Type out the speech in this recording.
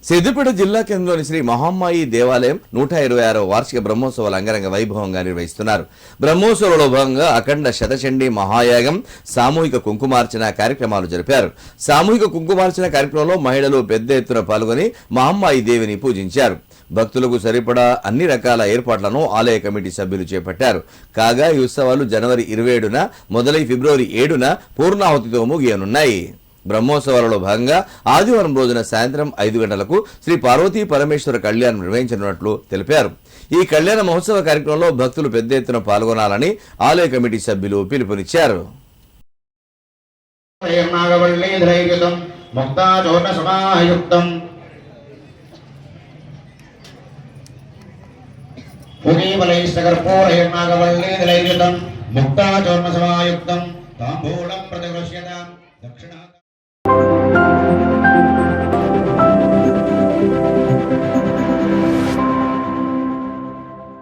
సిద్దిపేట జిల్లా కేంద్రంలోని శ్రీ మహమ్మాయి దేవాలయం 126వ వార్షిక బ్రహ్మోత్సవాలు అంగరంగ వైభవంగా నిర్వహిస్తున్నారు. బ్రహ్మోత్సవాలలో భాగంగా అఖండ శతచండీ మహాయాగం, సామూహిక కుంకుమార్చన కార్యక్రమాలు జరిపారు. సామూహిక కుంకుమార్చన కార్యక్రమంలో మహిళలు పెద్ద ఎత్తున పాల్గొని మహమ్మాయి దేవిని పూజించారు. భక్తులకు సరిపడా అన్ని రకాల ఏర్పాట్లను ఆలయ కమిటీ సభ్యులు చేపట్టారు. కాగా ఈ ఉత్సవాలు జనవరి 27న మొదలై ఫిబ్రవరి 7న పూర్ణాహుతితో ముగియనున్నాయి. బ్రహ్మోత్సవాలలో భాగంగా ఆదివారం రోజున సాయంత్రం 5 గంటలకు శ్రీ పార్వతీ పరమేశ్వర కళ్యాణం నిర్వహించనున్నట్లు తెలిపారు. ఈ కళ్యాణ మహోత్సవ కార్యక్రమంలో భక్తులు పెద్ద ఎత్తున పాల్గొనాలని ఆలయ కమిటీ సభ్యులు పిలుపునిచ్చారు.